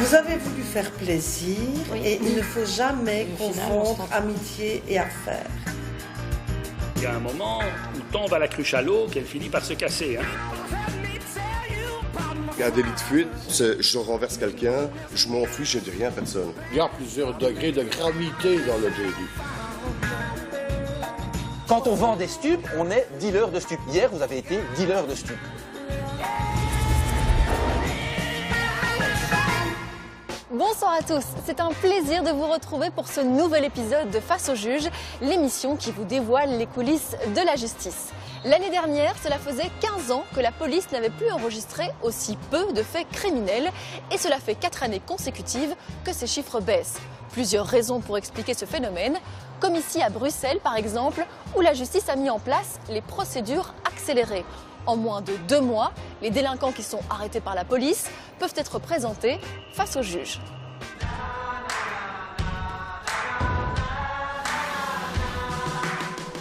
Vous avez voulu faire plaisir et il ne faut jamais confondre amitié et affaires. Il y a un moment où tombe à la cruche à l'eau qu'elle finit par se casser. Il y a un délit de fuite, je renverse quelqu'un, je m'enfuis, je ne dis rien à personne. Il y a plusieurs degrés de gravité dans le délit. Quand on vend des stupes, on est dealer de stupes. Hier, vous avez été dealer de stupes. Bonsoir à tous, c'est un plaisir de vous retrouver pour ce nouvel épisode de Face au juge, l'émission qui vous dévoile les coulisses de la justice. L'année dernière, cela faisait 15 ans que la police n'avait plus enregistré aussi peu de faits criminels et cela fait 4 années consécutives que ces chiffres baissent. Plusieurs raisons pour expliquer ce phénomène, comme ici à Bruxelles par exemple, où la justice a mis en place les procédures accélérées. En moins de 2 mois, les délinquants qui sont arrêtés par la police peuvent être présentés face au juge.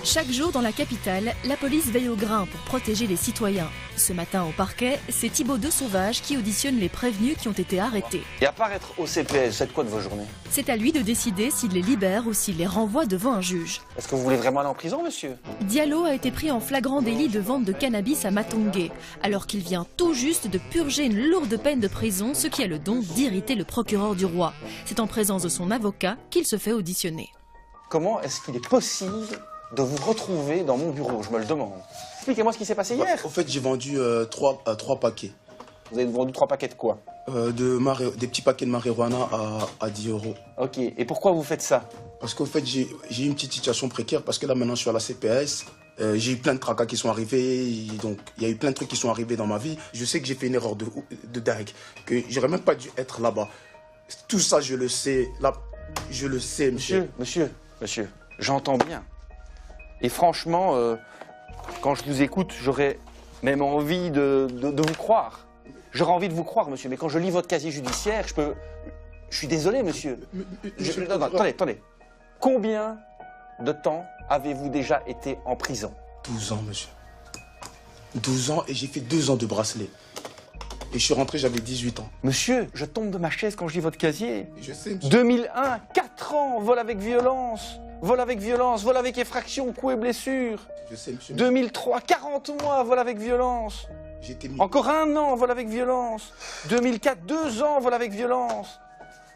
Chaque jour dans la capitale, la police veille au grain pour protéger les citoyens. Ce matin au parquet, c'est Thibaut de Sauvage qui auditionne les prévenus qui ont été arrêtés. Et à part être au CPS, faites quoi de vos journées? C'est à lui de décider s'il les libère ou s'il les renvoie devant un juge. Est-ce que vous voulez vraiment aller en prison, monsieur? Diallo a été pris en flagrant délit de vente de cannabis à Matongué, alors qu'il vient tout juste de purger une lourde peine de prison, ce qui a le don d'irriter le procureur du roi. C'est en présence de son avocat qu'il se fait auditionner. Comment est-ce qu'il est possible de vous retrouver dans mon bureau? Je me le demande. Expliquez-moi ce qui s'est passé hier. En fait, j'ai vendu 3 paquets. Vous avez vendu 3 paquets de quoi? Des petits paquets de marijuana à 10 €. Ok, et pourquoi vous faites ça? Parce qu'en fait, j'ai une petite situation précaire, parce que là, maintenant, je suis à la CPS. J'ai eu plein de tracas qui sont arrivés, donc il y a eu plein de trucs qui sont arrivés dans ma vie. Je sais que j'ai fait une erreur de dingue, que j'aurais même pas dû être là-bas. Tout ça, je le sais. Là, je le sais, monsieur. Monsieur, j'entends bien. Et franchement, quand je vous écoute, j'aurais même envie de vous croire. J'aurais envie de vous croire, monsieur, mais quand je lis votre casier judiciaire, je suis désolé, monsieur. Attendez. Combien de temps avez-vous déjà été en prison? 12 ans, monsieur. 12 ans, et j'ai fait 2 ans de bracelet. Et je suis rentré, j'avais 18 ans. Monsieur, je tombe de ma chaise quand je lis votre casier. Je sais, monsieur. 2001, 4 ans, vol avec violence. Vol avec violence, vol avec effraction, coups et blessures. Je sais, monsieur. 2003, 40 mois, vol avec violence. Encore 1 an, vol avec violence. 2004, 2 ans, vol avec violence.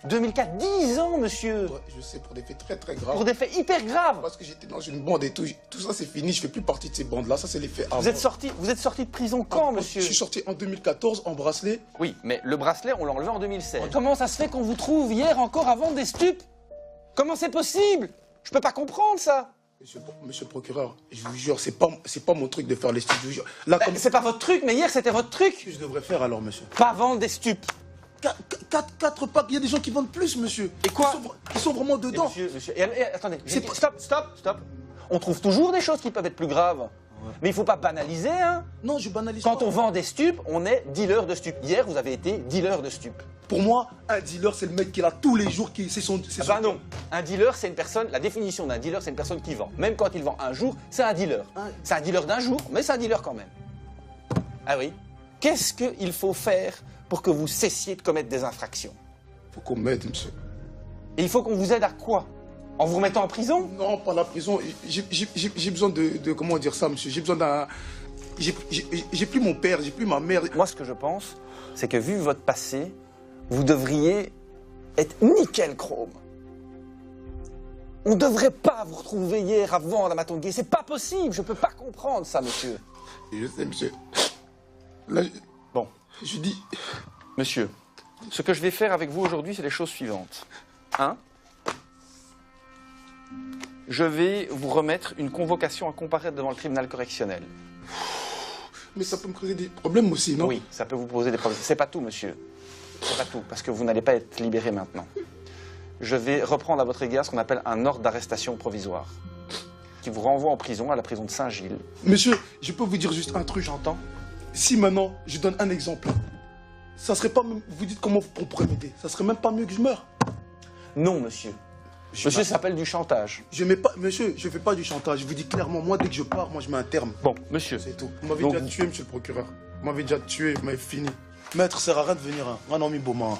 2004, 10 ans, monsieur. Ouais, je sais, pour des faits très très graves. Pour des faits hyper graves. Parce que j'étais dans une bande et tout. Tout ça, c'est fini. Je fais plus partie de ces bandes-là. Ça, c'est les faits avant. Vous êtes sorti de prison quand, monsieur? Je suis sorti en 2014 en bracelet. Oui, mais le bracelet, on l'a enlevé en 2016. Comment ça se fait qu'on vous trouve hier encore à vendre des stupes? Comment c'est possible? Je peux pas comprendre ça. Monsieur le procureur, je vous jure, c'est pas mon truc de faire les stupes. Je vous jure. Là, C'est pas votre truc, mais hier c'était votre truc. Qu'est-ce que je devrais faire alors, monsieur? Pas vendre des stupes. 4 packs, il y a des gens qui vendent plus, monsieur. Et quoi? Ils sont vraiment dedans. Monsieur, attendez. Stop. On trouve toujours des choses qui peuvent être plus graves. Mais il faut pas banaliser, hein. Non, je banalise pas. Quand on vend des stupes, on est dealer de stupes. Hier, vous avez été dealer de stupes. Pour moi, un dealer, c'est le mec qui est là tous les jours, non. Un dealer, c'est une personne, la définition d'un dealer, c'est une personne qui vend. Même quand il vend un jour, c'est un dealer. C'est un dealer d'un jour, mais c'est un dealer quand même. Ah oui. Qu'est-ce qu'il faut faire pour que vous cessiez de commettre des infractions? Il faut qu'on m'aide, monsieur. Et il faut qu'on vous aide à quoi? En vous remettant en prison? Non, pas la prison. J'ai besoin de comment dire ça, monsieur. J'ai besoin d'un... J'ai plus mon père, j'ai plus ma mère. Moi, ce que je pense, c'est que vu votre passé, vous devriez être nickel chrome. On ne devrait pas vous retrouver hier avant à Matongué. C'est pas possible. Je peux pas comprendre ça, monsieur. Je sais, monsieur. Là, bon. Je dis... Monsieur, ce que je vais faire avec vous aujourd'hui, c'est les choses suivantes. 1. Je vais vous remettre une convocation à comparaître devant le tribunal correctionnel. Mais ça peut me causer des problèmes aussi, non? Oui, ça peut vous poser des problèmes. C'est pas tout, monsieur. C'est pas tout, parce que vous n'allez pas être libéré maintenant. Je vais reprendre à votre égard ce qu'on appelle un ordre d'arrestation provisoire, qui vous renvoie en prison, à la prison de Saint-Gilles. Monsieur, je peux vous dire juste un truc. J'entends. Si maintenant, je donne un exemple, ça serait pas... Vous dites comment on pourrait m'aider? Ça serait même pas mieux que je meure? Non, monsieur. Monsieur, ça s'appelle du chantage. Monsieur, je fais pas du chantage. Je vous dis clairement, moi, dès que je pars, moi, je mets un terme. Bon, monsieur. C'est tout. Vous m'avez déjà tué, monsieur le procureur. Vous m'avez déjà tué, vous m'avez fini. Maître, ça sert à rien de venir. Un ami Beaumont.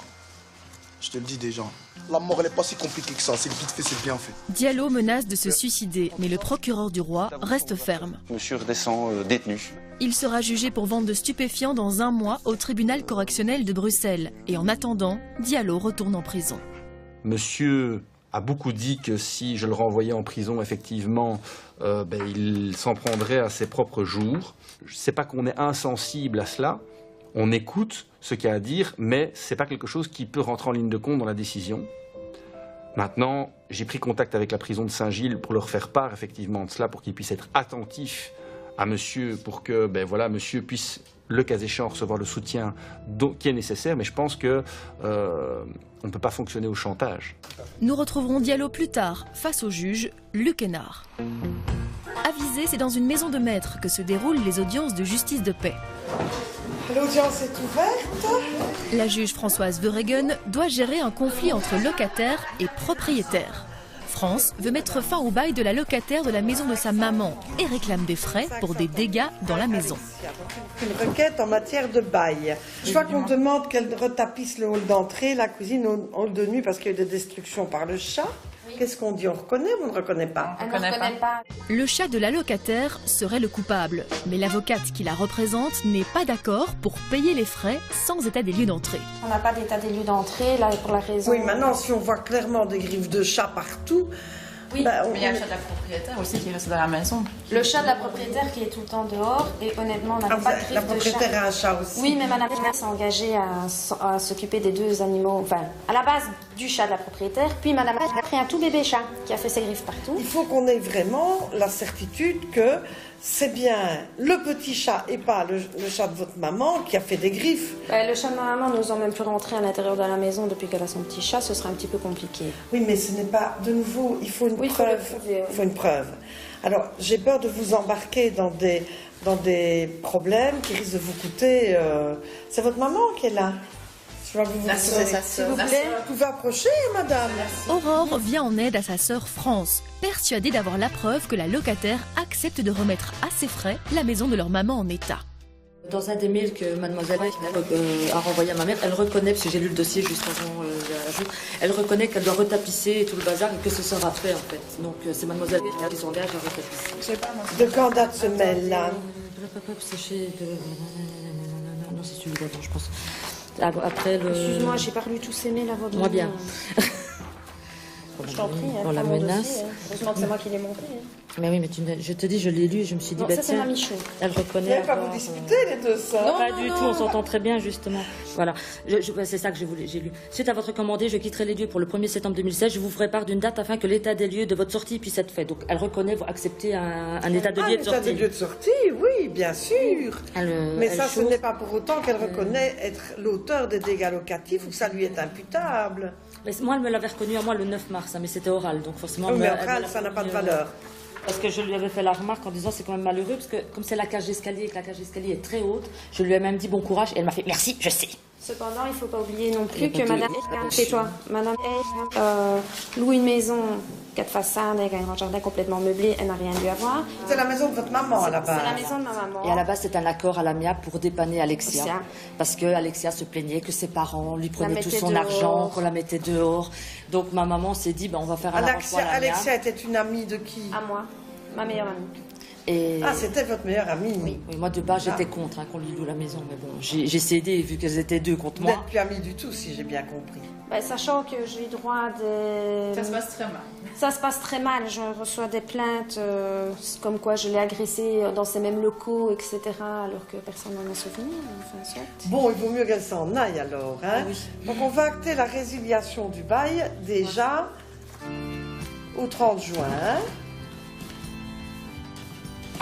Je te le dis déjà. La mort, elle n'est pas si compliquée que ça. C'est vite fait, c'est bien fait. Diallo menace de se suicider, mais le procureur du roi reste ferme. Monsieur redescend détenu. Il sera jugé pour vente de stupéfiants dans 1 mois au tribunal correctionnel de Bruxelles. Et en attendant, Diallo retourne en prison. Monsieur a beaucoup dit que si je le renvoyais en prison, effectivement, il s'en prendrait à ses propres jours. C'est pas qu'on est insensible à cela. On écoute ce qu'il y a à dire, mais ce n'est pas quelque chose qui peut rentrer en ligne de compte dans la décision. Maintenant, j'ai pris contact avec la prison de Saint-Gilles pour leur faire part effectivement de cela, pour qu'ils puissent être attentifs à monsieur, pour que monsieur puisse, le cas échéant, recevoir le soutien qui est nécessaire. Mais je pense qu'on ne peut pas fonctionner au chantage. Nous retrouverons Diallo plus tard, face au juge Luc Hénard. Avisé, c'est dans une maison de maître que se déroulent les audiences de justice de paix. L'audience est ouverte. La juge Françoise Verhegen doit gérer un conflit entre locataires et propriétaires. France veut mettre fin au bail de la locataire de la maison de sa maman et réclame des frais pour des dégâts dans la maison. Une requête en matière de bail. Je vois qu'on demande qu'elle retapisse le hall d'entrée, la cuisine, le hall de nuit parce qu'il y a eu des destructions par le chat. Qu'est-ce qu'on dit? On reconnaît ou on ne reconnaît pas? On ne reconnaît pas. Le chat de la locataire serait le coupable, mais l'avocate qui la représente n'est pas d'accord pour payer les frais sans état des lieux d'entrée. On n'a pas d'état des lieux d'entrée, là, pour la raison... Oui, maintenant, si on voit clairement des griffes de chat partout... Oui, mais il y a le chat de la propriétaire aussi qui reste dans la maison. Le chat de la propriétaire qui est tout le temps dehors, et honnêtement, on n'a pas de griffes de chat. La propriétaire a un chat aussi. Oui, mais madame s'est engagée à s'occuper des 2 animaux, enfin, à la base du chat de la propriétaire, puis madame a pris un tout bébé chat qui a fait ses griffes partout. Il faut qu'on ait vraiment la certitude que c'est bien le petit chat et pas le chat de votre maman qui a fait des griffes. Le chat de ma maman nous a même plus rentré à l'intérieur de la maison depuis qu'elle a son petit chat, ce sera un petit peu compliqué. Oui, mais ce n'est pas... De nouveau, il faut une preuve. Il faut une preuve. Alors, j'ai peur de vous embarquer dans des problèmes qui risquent de vous coûter... C'est votre maman qui est là. Je vais vous s'il vous plaît. Vous pouvez approcher, madame. Aurore vient en aide à sa sœur France, persuadée d'avoir la preuve que la locataire accepte de remettre à ses frais la maison de leur maman en état. Dans un des mails que mademoiselle a renvoyé à ma mère, elle reconnaît, parce que j'ai lu le dossier juste avant elle reconnaît qu'elle doit retapisser et tout le bazar et que ce sera fait en fait. Donc c'est mademoiselle qui s'engage à retapisser. De quand date ce mail-là? Non, c'est celui d'avant, je pense. Après le... Excuse-moi, j'ai pas lu tous ces mails avant de... Moi bien. Je t'en prie, dans la menace. Dossier, heureusement que c'est moi qui l'ai monté. Mais oui, mais je te dis, je l'ai lu, je me suis dit, non, ça c'est ma Michaud. Elle reconnaît. Vous n'allez pas vous disputer les deux sœurs? Non, pas du tout, on s'entend très bien justement. Voilà, c'est ça que j'ai lu. Suite à votre commandé, je quitterai les lieux pour le 1er septembre 2016. Je vous ferai part d'une date afin que l'état des lieux de votre sortie puisse être fait. Donc elle reconnaît, vous acceptez un état de lieu de sortie. Un état de lieu de sortie, oui, bien sûr. Mais ça, ce n'est pas pour autant qu'elle reconnaît être l'auteur des dégâts locatifs ou que ça lui est imputable. Mais moi, elle me l'avait reconnu à moi le 9 mars, hein, mais c'était oral, donc forcément... Oui, mais oral, ça n'a pas de valeur. Parce que je lui avais fait la remarque en disant c'est quand même malheureux, parce que comme c'est la cage d'escalier et que la cage d'escalier est très haute, je lui ai même dit bon courage et elle m'a fait merci, je sais. Cependant, il ne faut pas oublier non plus que madame... Tais-toi. Madame loue une maison, 4 façades avec un grand jardin complètement meublé, elle n'a rien dû avoir. C'est la maison de votre maman à la base. C'est la maison de ma maman. Et à la base, c'est un accord à l'amiable pour dépanner Alexia. Parce que Alexia se plaignait que ses parents lui prenaient tout son argent, qu'on la mettait dehors. Donc ma maman s'est dit, on va faire un arrangement à l'amiable. Alexia était une amie de qui? À moi, ma meilleure amie. Ah, c'était votre meilleure amie? Oui, moi de base j'étais contre qu'on lui loue la maison, mais bon, j'ai cédé vu qu'elles étaient 2 contre moi. Vous n'êtes plus amie du tout, si j'ai bien compris. Sachant que j'ai droit de... Ça se passe très mal. Ça se passe très mal, je reçois des plaintes comme quoi je l'ai agressée dans ces mêmes locaux, etc. Alors que personne n'en a souvenir, enfin soit. Bon, il vaut mieux qu'elle s'en aille alors, hein? Oui. Donc on va acter la résiliation du bail déjà au 30 juin.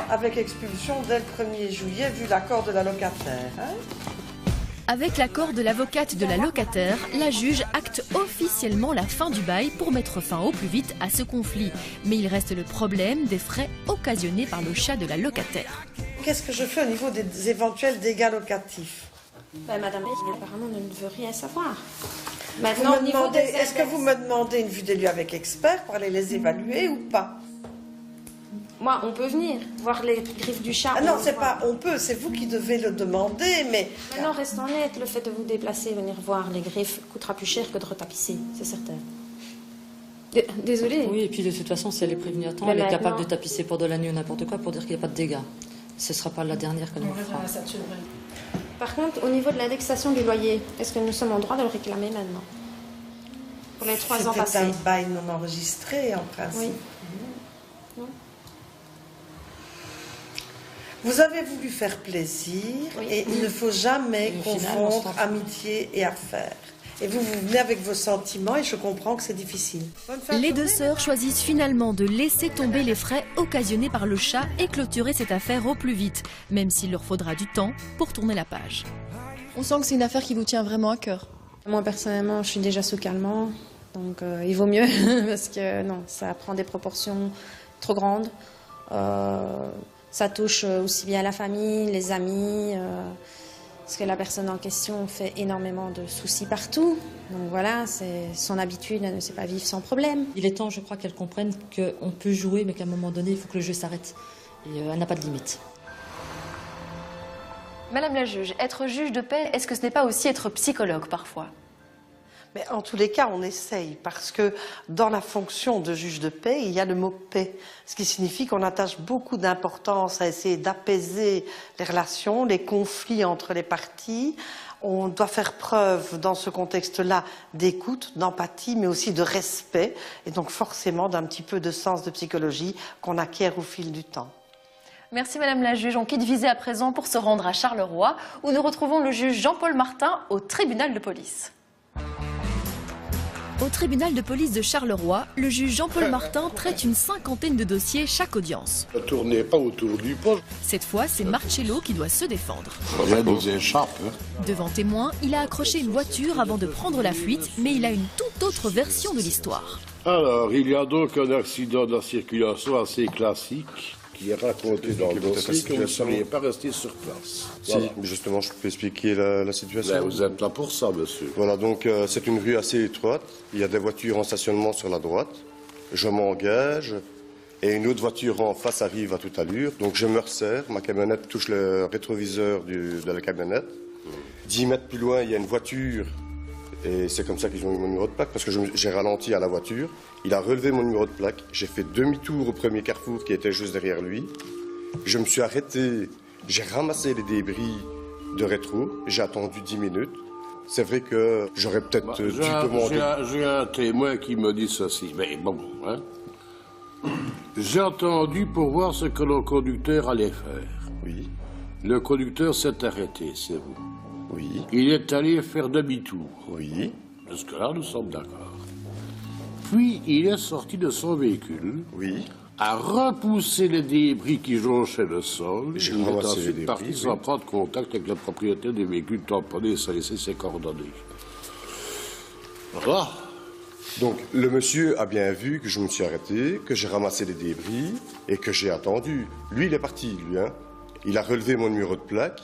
Avec expulsion dès le 1er juillet, vu l'accord de la locataire. Hein? Avec l'accord de l'avocate de la locataire, la juge acte officiellement la fin du bail pour mettre fin au plus vite à ce conflit. Mais il reste le problème des frais occasionnés par le chat de la locataire. Qu'est-ce que je fais au niveau des éventuels dégâts locatifs? Madame, apparemment, ne veut rien savoir. Maintenant, est-ce que vous me demandez une vue des lieux avec expert pour aller les évaluer ou pas? Moi, on peut venir voir les griffes du chat. Ah non, c'est pas on peut, c'est vous qui devez le demander, mais... Maintenant, restons honnêtes, le fait de vous déplacer, venir voir les griffes coûtera plus cher que de retapisser, c'est certain. Désolée. Oui, et puis de toute façon, si elle est prévenue à temps, Mais elle est maintenant- capable de tapisser pour de la nuit ou n'importe quoi pour dire qu'il n'y a pas de dégâts. Ce ne sera pas la dernière qu'elle nous fera. Par contre, au niveau de l'indexation du loyer, est-ce que nous sommes en droit de le réclamer maintenant? Pour les 3 ans C'était passés. un bail non enregistré, en principe. Oui. Vous avez voulu faire plaisir, et il ne faut jamais Et au final, on confondre se trompe. amitié et affaires. Et vous venez avec vos sentiments, et je comprends que c'est difficile. Bonne fin de Les deux journée. sœurs choisissent finalement de laisser tomber les frais occasionnés par le chat et clôturer cette affaire au plus vite, même s'il leur faudra du temps pour tourner la page. On sent que c'est une affaire qui vous tient vraiment à cœur. Moi, personnellement, je suis déjà sous calmant, donc il vaut mieux, parce que non, ça prend des proportions trop grandes. Ça touche aussi bien la famille, les amis, parce que la personne en question fait énormément de soucis partout. Donc voilà, c'est son habitude, elle ne sait pas vivre sans problème. Il est temps, je crois, qu'elle comprenne qu'on peut jouer, mais qu'à un moment donné, il faut que le jeu s'arrête. Et elle n'a pas de limite. Madame la juge, être juge de paix, est-ce que ce n'est pas aussi être psychologue parfois? Mais en tous les cas, on essaye, parce que dans la fonction de juge de paix, il y a le mot paix, ce qui signifie qu'on attache beaucoup d'importance à essayer d'apaiser les relations, les conflits entre les parties. On doit faire preuve dans ce contexte-là d'écoute, d'empathie, mais aussi de respect, et donc forcément d'un petit peu de sens de psychologie qu'on acquiert au fil du temps. Merci Madame la juge. On quitte Visé à présent pour se rendre à Charleroi, où nous retrouvons le juge Jean-Paul Martin au tribunal de police. Au tribunal de police de Charleroi, le juge Jean-Paul Martin traite une 50aine de dossiers chaque audience. Ne tournez pas autour du pot. Cette fois, c'est Marcello qui doit se défendre. Rien nous échappe. Devant témoin, il a accroché une voiture avant de prendre la fuite, mais il a une toute autre version de l'histoire. Alors, il y a donc un accident de la circulation assez classique qui est raconté dans le dossier que vous ne seriez pas resté sur place. Voilà. Si, justement, je peux expliquer la situation. Ben, vous êtes là pour ça, monsieur. Voilà, donc c'est une rue assez étroite. Il y a des voitures en stationnement sur la droite. Je m'engage et une autre voiture en face arrive à toute allure. Donc je me resserre, ma camionnette touche le rétroviseur de la camionnette. 10 mètres plus loin, il y a une voiture et c'est comme ça qu'ils ont eu mon numéro de plaque parce que j'ai ralenti à la voiture. Il a relevé mon numéro de plaque. J'ai fait demi-tour au premier carrefour qui était juste derrière lui. Je me suis arrêté, j'ai ramassé les débris de rétro, j'ai attendu 10 minutes. C'est vrai que j'aurais peut-être dû demander... J'ai un témoin qui me dit ceci, mais bon, hein. J'ai attendu pour voir ce que le conducteur allait faire. Oui. Le conducteur s'est arrêté, c'est vous. Oui. Il est allé faire demi-tour. Oui. Jusque-là, nous sommes d'accord. Puis, il est sorti de son véhicule. Oui. A repoussé les débris qui jonchaient le sol. J'ai Il est ramassé les ensuite débris, parti oui. sans prendre contact avec le propriétaire des véhicules tamponnés sans laisser ses coordonnées. Voilà. Donc, le monsieur a bien vu que je me suis arrêté, que j'ai ramassé les débris et que j'ai attendu. Lui, il est parti, lui, hein. Il a relevé mon numéro de plaque.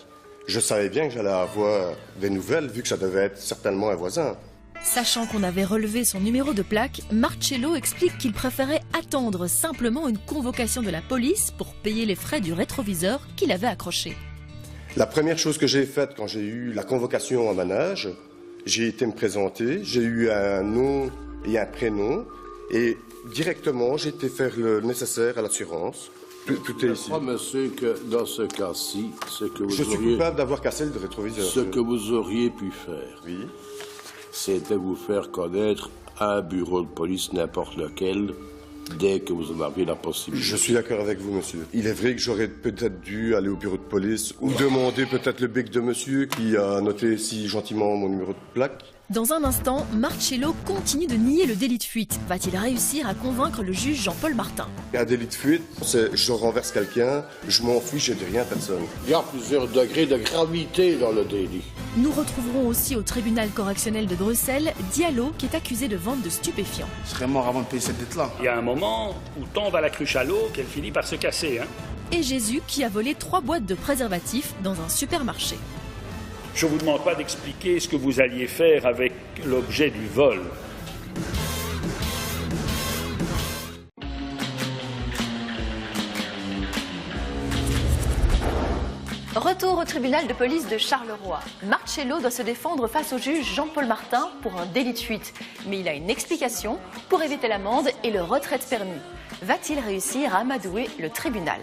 Je savais bien que j'allais avoir des nouvelles, vu que ça devait être certainement un voisin. Sachant qu'on avait relevé son numéro de plaque, Marcello explique qu'il préférait attendre simplement une convocation de la police pour payer les frais du rétroviseur qu'il avait accroché. La première chose que j'ai faite quand j'ai eu la convocation à manage, j'ai été me présenter, j'ai eu un nom et un prénom, et directement j'ai été faire le nécessaire à l'assurance. Tout est ici. Je crois, monsieur, que dans ce cas-ci, ce que vous Je suis auriez... coupable d'avoir cassé le rétroviseur. Ce que vous auriez pu faire, Oui. c'était vous faire connaître à un bureau de police n'importe lequel, dès que vous en aviez la possibilité. Je suis d'accord avec vous, monsieur. Il est vrai que j'aurais peut-être dû aller au bureau de police ou demander peut-être le bec de monsieur qui a noté si gentiment mon numéro de plaque. Dans un instant, Marcello continue de nier le délit de fuite. Va-t-il réussir à convaincre le juge Jean-Paul Martin? Un délit de fuite, c'est je renverse quelqu'un, je m'enfuis, je dis rien à personne. Il y a plusieurs degrés de gravité dans le délit. Nous retrouverons aussi au tribunal correctionnel de Bruxelles Diallo qui est accusé de vente de stupéfiants. Je serais mort avant de payer cette dette-là. Il y a un moment où tombe à la cruche à l'eau qu'elle finit par se casser, hein. Et Jésus qui a volé 3 boîtes de préservatifs dans un supermarché. Je ne vous demande pas d'expliquer ce que vous alliez faire avec l'objet du vol. au tribunal de police de Charleroi. Marcello doit se défendre face au juge Jean-Paul Martin pour un délit de fuite. Mais il a une explication pour éviter l'amende et le retrait de permis. Va-t-il réussir à amadouer le tribunal?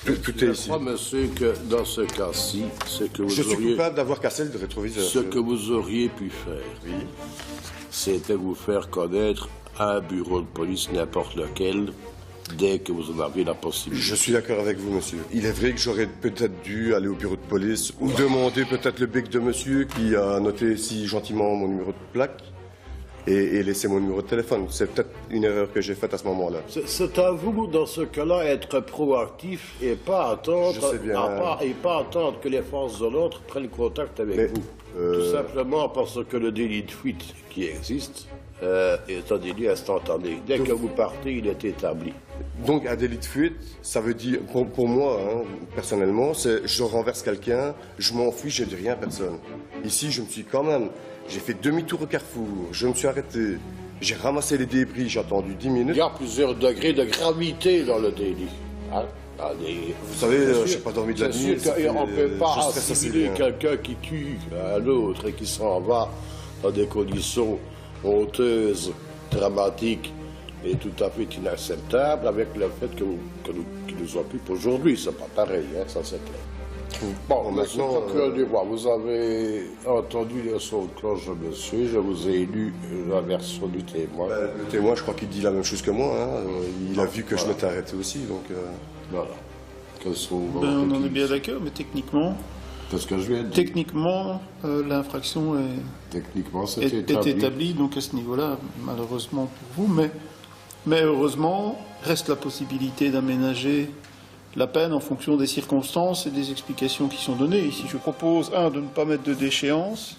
Tout est ici. Je crois, monsieur, que dans ce cas-ci, ce que vous Je suis auriez... coupable d'avoir cassé le rétroviseur. Ce que vous auriez pu faire, c'était vous faire connaître à un bureau de police, n'importe lequel, dès que vous en aviez la possibilité. Je suis d'accord avec vous, monsieur. Il est vrai que j'aurais peut-être dû aller au bureau de police ou demander peut-être le bec de monsieur qui a noté si gentiment mon numéro de plaque et laisser mon numéro de téléphone. C'est peut-être une erreur que j'ai faite à ce moment-là. C'est à vous, dans ce cas-là, être proactif et pas attendre, Je sais bien. pas attendre que les forces de l'ordre prennent contact avec vous. Tout simplement parce que le délit de fuite qui existe est un délit instantané. Dès que vous partez, il est établi. Donc un délit de fuite, ça veut dire, pour moi, personnellement, c'est je renverse quelqu'un, je m'enfuis, je dis rien à personne. Ici, je me suis quand même... J'ai fait demi-tour au carrefour, je me suis arrêté, j'ai ramassé les débris, j'ai attendu 10 minutes. Il y a plusieurs degrés de gravité dans le délit. Hein? Vous savez, je n'ai pas dormi de la nuit. On ne peut pas assimiler quelqu'un qui tue un autre et qui s'en va dans des conditions honteuses, dramatiques et tout à fait inacceptables avec le fait qu'il nous occupe aujourd'hui. C'est pas pareil, hein, ça c'est clair. Bon, maintenant, procureur du roi, vous avez entendu les sons de cloche de monsieur, je vous ai lu la version du témoin. Le témoin, je crois qu'il dit la même chose que moi. Il a vu que je m'étais arrêté aussi, donc... Voilà. On en est bien d'accord, mais techniquement... Qu'est-ce que je viens de dire? Techniquement, l'infraction est établie, donc à ce niveau-là, malheureusement pour vous, mais heureusement, reste la possibilité d'aménager la peine en fonction des circonstances et des explications qui sont données. Ici, je propose, de ne pas mettre de déchéance.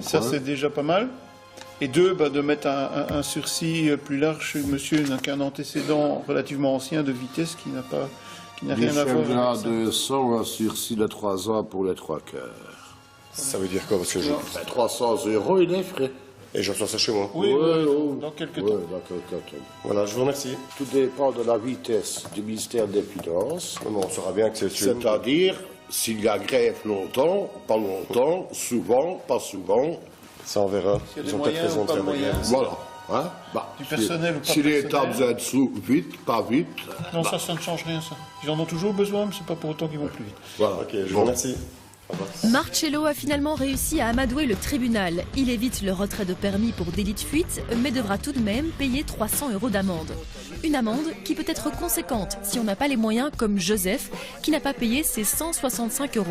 Ça, c'est déjà pas mal. Et 2, de mettre un sursis plus large. Monsieur n'a qu'un antécédent relativement ancien de vitesse qui n'a rien à voir avec ça. 200, un sursis de 3 ans pour les 3 quarts. Ça veut dire quoi? Parce que 300 €, il est frais. Et je reçois ça chez moi. Oui, dans quelques temps. Voilà, je vous remercie. Tout dépend de la vitesse du ministère des Finances. On saura bien que c'est chez nous. C'est-à-dire, s'il y a grève longtemps, pas longtemps, souvent, pas souvent. Ça, on verra. Ils ont peut-être raison de faire des grèves. Voilà. Hein? Du personnel ou pas si l'État a besoin de sous, vite, pas vite. Non, ça ne change rien, ça. Ils en ont toujours besoin, mais c'est pas pour autant qu'ils vont plus vite. Voilà, ok, je vous remercie. Marcello a finalement réussi à amadouer le tribunal. Il évite le retrait de permis pour délit de fuite, mais devra tout de même payer 300 € d'amende. Une amende qui peut être conséquente si on n'a pas les moyens, comme Joseph, qui n'a pas payé ses 165 €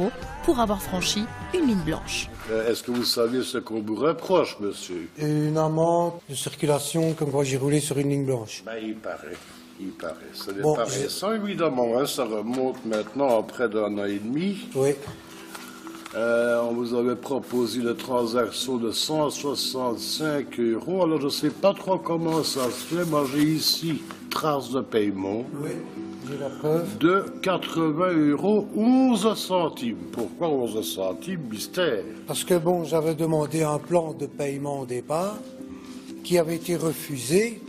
pour avoir franchi une ligne blanche. Est-ce que vous savez ce qu'on vous reproche, monsieur? Une amende de circulation comme quand j'ai roulé sur une ligne blanche. Il paraît. Ce n'est pas récent, évidemment. Ça remonte maintenant à près d'1 an et demi. Oui. On vous avait proposé une transaction de 165 €. Alors, je ne sais pas trop comment ça se fait. Moi, j'ai ici trace de paiement. Oui, j'ai la preuve. De 80 €, 11 centimes. Pourquoi 11 centimes, mystère? Parce que, j'avais demandé un plan de paiement au départ qui avait été refusé.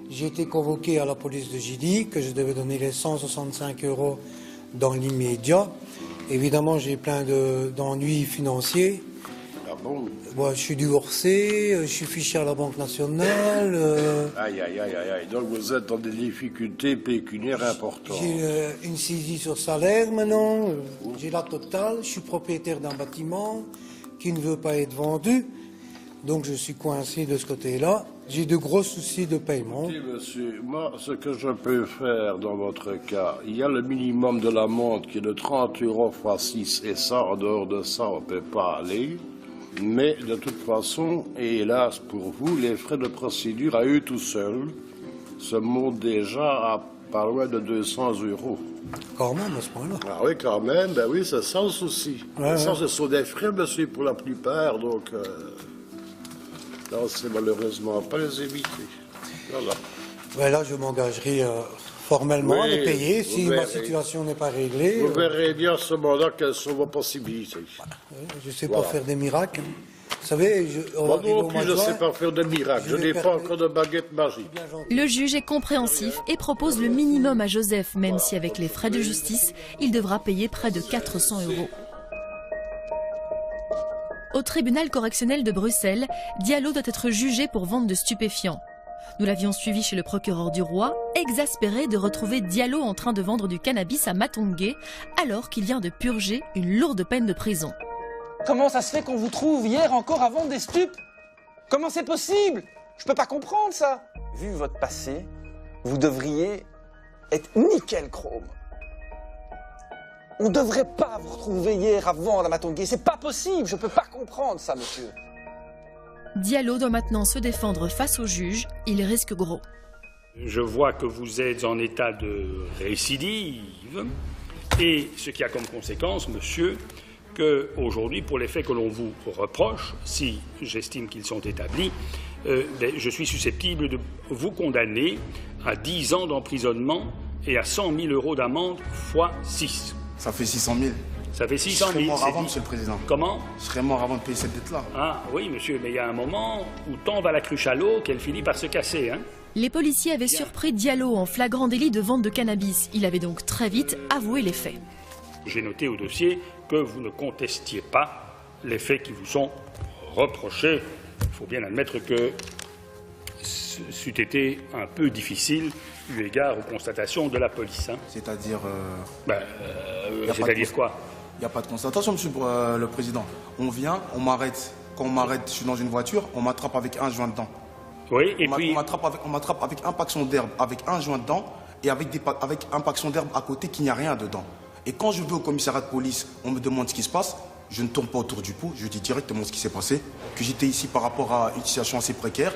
J'ai été convoqué à la police de Gilly, que je devais donner les 165 € dans l'immédiat. Évidemment, j'ai plein d'ennuis financiers. Ah bon? Moi, je suis divorcé, je suis fiché à la Banque nationale. Aïe. Donc vous êtes dans des difficultés pécuniaires importantes. J'ai une saisie sur salaire maintenant. J'ai la totale. Je suis propriétaire d'un bâtiment qui ne veut pas être vendu. Donc je suis coincé de ce côté-là. J'ai de gros soucis de paiement. Écoutez, monsieur, moi, ce que je peux faire dans votre cas, il y a le minimum de l'amende qui est de 30 € x 6, et ça, en dehors de ça, on ne peut pas aller. Mais de toute façon, et hélas pour vous, les frais de procédure à eux tout seuls se montent déjà à pas loin de 200 €. Quand même, à ce point-là. Ah oui, quand même, ben oui, c'est ça le souci. Ça, ce sont des frais, monsieur, pour la plupart, donc... Là, on ne sait malheureusement pas les éviter. Voilà. Là, je m'engagerai formellement à les payer si ma situation n'est pas réglée. Vous verrez bien à ce moment-là quelles sont vos possibilités. Je ne sais pas faire des miracles. Vous savez, Moi non plus, je ne sais pas faire de miracle. Je n'ai pas encore de baguette magique. Le juge est compréhensif et propose le minimum à Joseph, même si avec les frais de justice, il devra payer près de 400 €. Au tribunal correctionnel de Bruxelles, Diallo doit être jugé pour vente de stupéfiants. Nous l'avions suivi chez le procureur du roi, exaspéré de retrouver Diallo en train de vendre du cannabis à Matongué, alors qu'il vient de purger une lourde peine de prison. Comment ça se fait qu'on vous trouve hier encore à vendre des stupes? Comment c'est possible? Je peux pas comprendre ça. Vu votre passé, vous devriez être nickel chrome. On ne devrait pas vous retrouver hier à vendre à Matongué. C'est pas possible, je peux pas comprendre ça, monsieur. Diallo doit maintenant se défendre face au juge, il risque gros. Je vois que vous êtes en état de récidive et ce qui a comme conséquence, monsieur, qu'aujourd'hui, pour les faits que l'on vous reproche, si j'estime qu'ils sont établis, je suis susceptible de vous condamner à 10 ans d'emprisonnement et à 100 000 € d'amende fois 6. Ça fait 600 000. Ça fait 600 000. Je serais mort avant, monsieur le président. Comment? Je serais mort avant de payer cette dette-là. Ah oui, monsieur, mais il y a un moment où tant va la cruche à l'eau qu'elle finit par se casser, hein. Les policiers avaient surpris Diallo en flagrant délit de vente de cannabis. Il avait donc très vite avoué les faits. J'ai noté au dossier que vous ne contestiez pas les faits qui vous sont reprochés. Il faut bien admettre que c'eût été un peu difficile eu égard aux constatations de la police. Hein. C'est-à-dire... c'est-à-dire quoi? Il n'y a pas de constatation, monsieur le président. On vient, on m'arrête. Quand on m'arrête, je suis dans une voiture, on m'attrape avec un joint dedans. Oui, et puis... On m'attrape avec un paxon d'herbe, avec un joint dedans, et avec un paxon d'herbe à côté qui n'y a rien dedans. Et quand je vais au commissariat de police, on me demande ce qui se passe, je ne tourne pas autour du pot, je dis directement ce qui s'est passé, que j'étais ici par rapport à une situation assez précaire,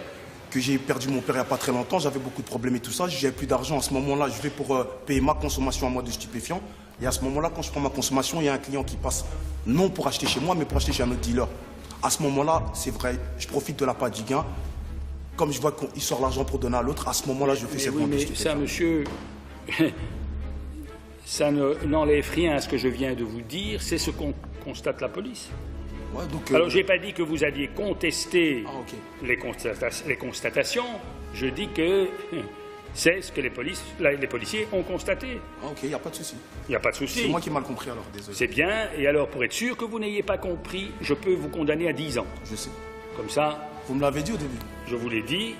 que j'ai perdu mon père il n'y a pas très longtemps, j'avais beaucoup de problèmes et tout ça, j'avais plus d'argent. À ce moment-là, je vais pour payer ma consommation à moi de stupéfiants. Et à ce moment-là, quand je prends ma consommation, il y a un client qui passe, non pour acheter chez moi, mais pour acheter chez un autre dealer. À ce moment-là, c'est vrai, je profite de la part du gain. Comme je vois qu'il sort l'argent pour donner à l'autre, à ce moment-là, je fais cette vente de stupéfiants. Ça, monsieur, ça n'enlève rien à ce que je viens de vous dire, c'est ce qu'on constate la police. Ouais, donc, alors, je n'ai pas dit que vous aviez contesté les constatations, je dis que c'est ce que les policiers ont constaté. Ah, ok, il n'y a pas de souci. Il n'y a pas de souci. C'est moi qui ai mal compris alors, désolé. C'est bien, et alors pour être sûr que vous n'ayez pas compris, je peux vous condamner à 10 ans. Je sais. Comme ça... Vous me l'avez dit au début. Je vous l'ai dit.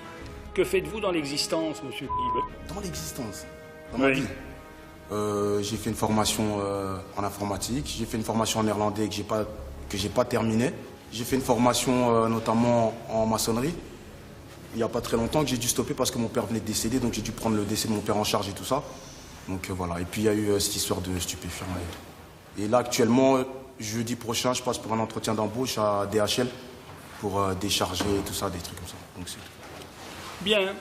Que faites-vous dans l'existence, monsieur Guy? Dans l'existence? Dans ma vie. J'ai fait une formation en informatique, j'ai fait une formation en néerlandais que j'ai pas terminée. J'ai fait une formation notamment en maçonnerie. Il n'y a pas très longtemps que j'ai dû stopper parce que mon père venait de décéder, donc j'ai dû prendre le décès de mon père en charge et tout ça. Donc voilà, et puis il y a eu cette histoire de stupéfiants. Et là actuellement, jeudi prochain, je passe pour un entretien d'embauche à DHL pour décharger tout ça, des trucs comme ça. Donc c'est tout. Bien.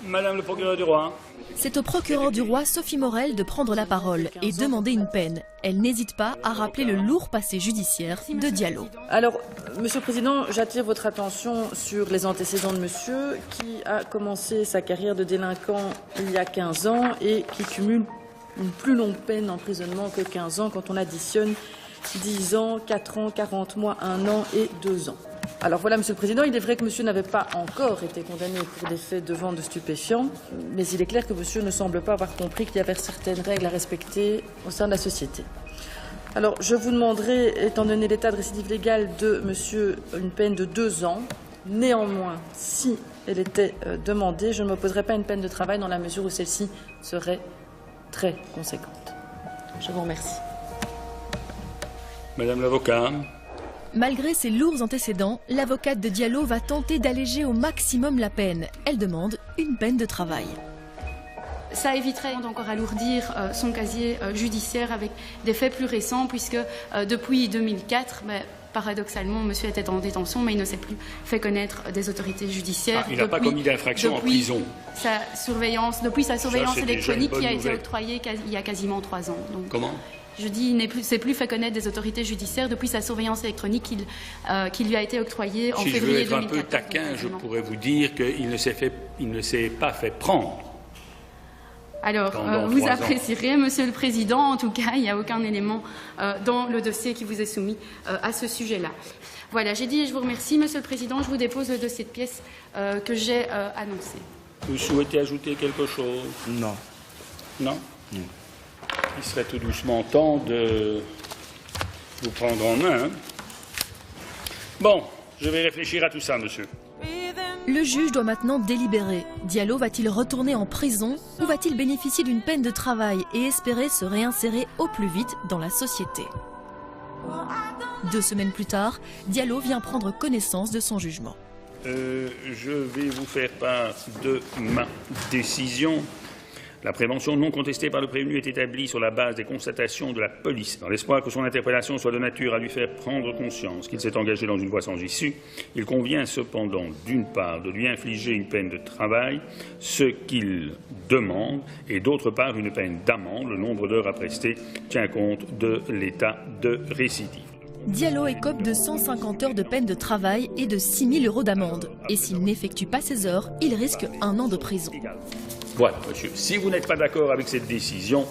Madame le procureur du roi. C'est au procureur du roi, Sophie Morel, de prendre la parole et demander une peine. Elle n'hésite pas à rappeler le lourd passé judiciaire de Diallo. Alors, Monsieur le Président, j'attire votre attention sur les antécédents de monsieur qui a commencé sa carrière de délinquant il y a 15 ans et qui cumule une plus longue peine d'emprisonnement que 15 ans quand on additionne 10 ans, 4 ans, 40 mois, 1 an et 2 ans. Alors voilà, Monsieur le Président, il est vrai que monsieur n'avait pas encore été condamné pour des faits de vente de stupéfiants, mais il est clair que monsieur ne semble pas avoir compris qu'il y avait certaines règles à respecter au sein de la société. Alors, je vous demanderai, étant donné l'état de récidive légale de monsieur, une peine de 2 ans. Néanmoins, si elle était demandée, je ne m'opposerai pas à une peine de travail dans la mesure où celle-ci serait très conséquente. Je vous remercie. Madame l'avocat. Malgré ses lourds antécédents, l'avocate de Diallo va tenter d'alléger au maximum la peine. Elle demande une peine de travail. Ça éviterait d'encore alourdir son casier judiciaire avec des faits plus récents, puisque depuis 2004, paradoxalement, monsieur était en détention, mais il ne s'est plus fait connaître des autorités judiciaires. Il n'a pas commis d'infraction en prison. Depuis sa surveillance électronique qui a été octroyée il y a quasiment 3 ans. Donc, comment? Je dis, il ne s'est plus fait connaître des autorités judiciaires depuis sa surveillance électronique qui lui a été octroyée en février 2014. Si je veux être un peu taquin, je pourrais vous dire qu'il ne s'est pas fait prendre. Alors, vous apprécierez, Monsieur le Président, en tout cas, il n'y a aucun élément dans le dossier qui vous est soumis à ce sujet-là. Voilà, j'ai dit et je vous remercie, Monsieur le Président. Je vous dépose le dossier de pièces que j'ai annoncé. Vous souhaitez ajouter quelque chose? Non. Non? Il serait tout doucement temps de vous prendre en main. Bon, je vais réfléchir à tout ça, monsieur. Le juge doit maintenant délibérer. Diallo va-t-il retourner en prison ou va-t-il bénéficier d'une peine de travail et espérer se réinsérer au plus vite dans la société? 2 semaines plus tard, Diallo vient prendre connaissance de son jugement. Je vais vous faire part de ma décision. La prévention non contestée par le prévenu est établie sur la base des constatations de la police, dans l'espoir que son interpellation soit de nature à lui faire prendre conscience qu'il s'est engagé dans une voie sans issue. Il convient cependant, d'une part, de lui infliger une peine de travail, ce qu'il demande, et d'autre part, une peine d'amende. Le nombre d'heures à prester tient compte de l'état de récidive. Diallo écope de 150 heures de peine de travail et de 6 000 € d'amende. Et s'il n'effectue pas ces heures, il risque 1 an de prison. Voilà, monsieur. Si vous n'êtes pas d'accord avec cette décision,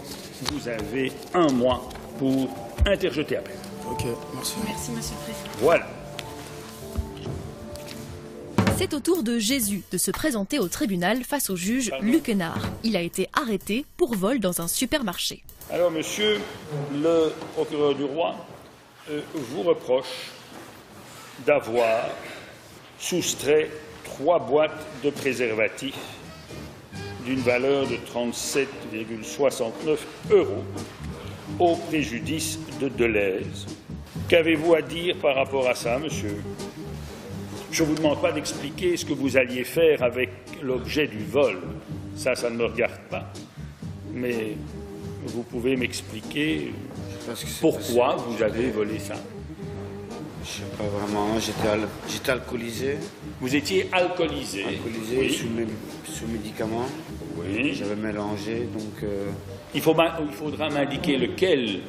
vous avez 1 mois pour interjeter appel. Ok, merci. Merci, Monsieur le Président. Voilà. C'est au tour de Jésus de se présenter au tribunal face au juge Luc Hénard. Il a été arrêté pour vol dans un supermarché. Alors, monsieur, le procureur du roi vous reproche d'avoir soustrait 3 boîtes de préservatifs d'une valeur de 37,69 € au préjudice de Deleuze. Qu'avez-vous à dire par rapport à ça, monsieur? Je ne vous demande pas d'expliquer ce que vous alliez faire avec l'objet du vol. Ça ne me regarde pas. Mais vous pouvez m'expliquer pourquoi vous avez volé ça? Je ne sais pas vraiment. J'étais alcoolisé. Vous étiez alcoolisé? Alcoolisé, oui. sous médicaments. Oui. J'avais mélangé, donc... Il faudra m'indiquer lequel,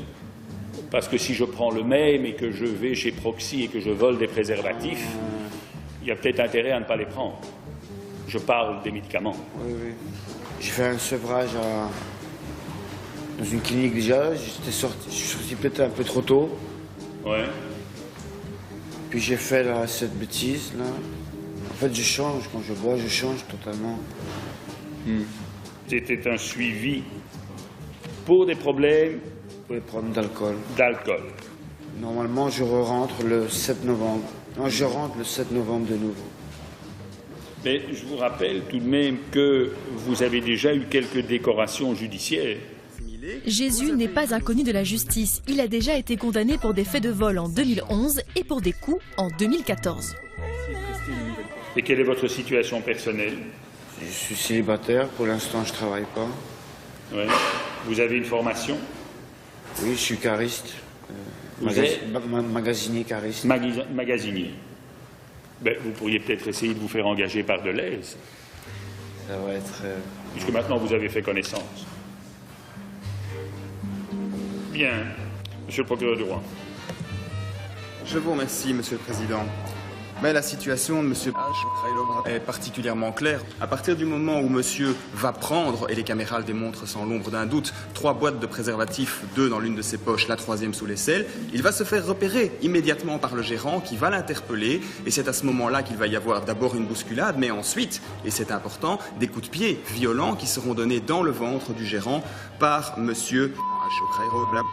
parce que si je prends le même et que je vais chez Proxy et que je vole des préservatifs, il y a peut-être intérêt à ne pas les prendre. Je parle des médicaments. Oui, oui. J'ai fait un sevrage dans une clinique déjà. Je suis sorti peut-être un peu trop tôt. Ouais. Puis j'ai fait cette bêtise là. En fait, je change. Quand je bois, je change totalement. C'était un suivi pour des problèmes... Pour les problèmes d'alcool. D'alcool. Normalement, je rentre le 7 novembre. Non, je rentre le 7 novembre de nouveau. Mais je vous rappelle tout de même que vous avez déjà eu quelques décorations judiciaires. Jésus n'est pas inconnu de la justice. Il a déjà été condamné pour des faits de vol en 2011 et pour des coups en 2014. Et quelle est votre situation personnelle? Je suis célibataire. Pour l'instant, je ne travaille pas. Ouais. Vous avez une formation? Oui, je suis cariste. Magasinier cariste. Magasinier. Ben, vous pourriez peut-être essayer de vous faire engager par Deleuze. Ça va être... Puisque maintenant vous avez fait connaissance. Bien. Monsieur le procureur du roi. Je vous remercie, Monsieur le Président. Mais la situation de Monsieur est particulièrement claire. À partir du moment où Monsieur va prendre, et les caméras le démontrent sans l'ombre d'un doute, 3 boîtes de préservatifs, 2 dans l'une de ses poches, la 3e sous l'aisselle, il va se faire repérer immédiatement par le gérant qui va l'interpeller. Et c'est à ce moment-là qu'il va y avoir d'abord une bousculade, mais ensuite, et c'est important, des coups de pied violents qui seront donnés dans le ventre du gérant par Monsieur...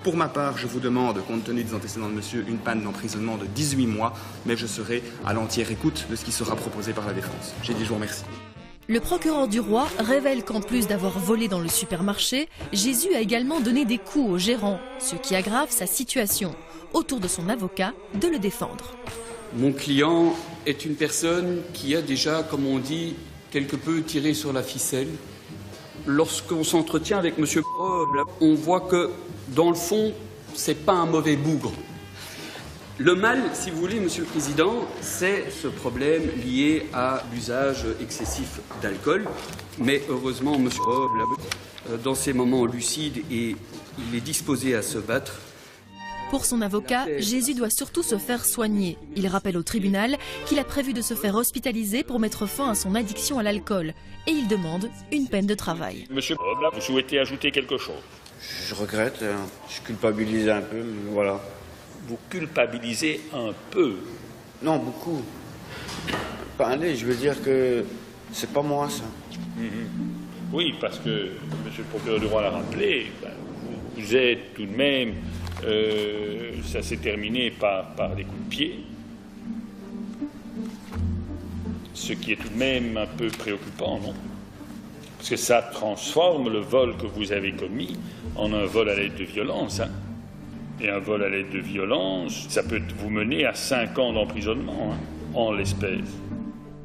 Pour ma part, je vous demande, compte tenu des antécédents de monsieur, une peine d'emprisonnement de 18 mois, mais je serai à l'entière écoute de ce qui sera proposé par la défense. J'ai dit je vous remercie. Le procureur du roi révèle qu'en plus d'avoir volé dans le supermarché, Jésus a également donné des coups au gérant, ce qui aggrave sa situation. Autour de son avocat de le défendre. Mon client est une personne qui a déjà, comme on dit, quelque peu tiré sur la ficelle. Lorsqu'on s'entretient avec M. on voit que, dans le fond, c'est pas un mauvais bougre. Le mal, si vous voulez, Monsieur le Président, c'est ce problème lié à l'usage excessif d'alcool. Mais heureusement, M. dans ces moments lucides, et il est disposé à se battre. Pour son avocat, Jésus doit surtout se faire soigner. Il rappelle au tribunal qu'il a prévu de se faire hospitaliser pour mettre fin à son addiction à l'alcool. Et il demande une peine de travail. Monsieur Bob, vous souhaitez ajouter quelque chose? Je regrette, je culpabilise un peu, mais voilà. Vous culpabilisez un peu? Non, beaucoup. Pas allez, je veux dire que c'est pas moi, ça. Oui, parce que monsieur le procureur du roi l'a rappelé, vous êtes tout de même... ça s'est terminé par des coups de pied, ce qui est tout de même un peu préoccupant, non? Parce que ça transforme le vol que vous avez commis en un vol à l'aide de violence. Hein? Et un vol à l'aide de violence, ça peut vous mener à 5 ans d'emprisonnement, hein, en l'espèce.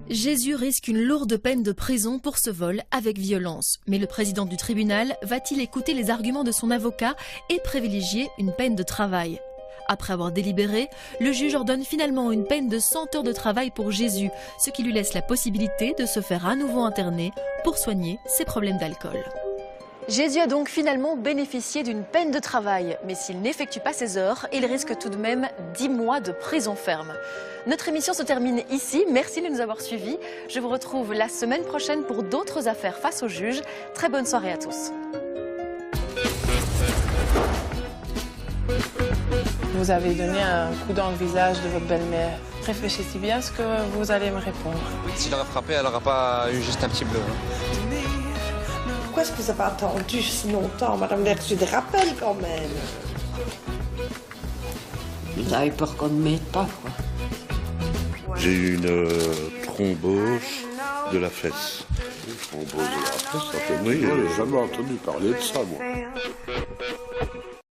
Jésus risque une lourde peine de prison pour ce vol avec violence. Mais le président du tribunal va-t-il écouter les arguments de son avocat et privilégier une peine de travail? Après avoir délibéré, le juge ordonne finalement une peine de 100 heures de travail pour Jésus, ce qui lui laisse la possibilité de se faire à nouveau interner pour soigner ses problèmes d'alcool. Jésus a donc finalement bénéficié d'une peine de travail, mais s'il n'effectue pas ses heures, il risque tout de même 10 mois de prison ferme. Notre émission se termine ici, merci de nous avoir suivis. Je vous retrouve la semaine prochaine pour d'autres affaires face au juge. Très bonne soirée à tous. Vous avez donné un coup dans le visage de votre belle-mère. Réfléchissez bien à ce que vous allez me répondre. Si je l'aurais frappée, elle n'aura pas eu juste un petit bleu. Pourquoi est-ce que vous avez attendu si longtemps, madame? Vous avez reçu des rappels quand même. Vous avez peur qu'on ne m'aide pas, quoi. J'ai eu une thrombose de la fesse. Une thrombose de la fesse, ça fait... Oui, je n'ai jamais entendu parler de ça, moi.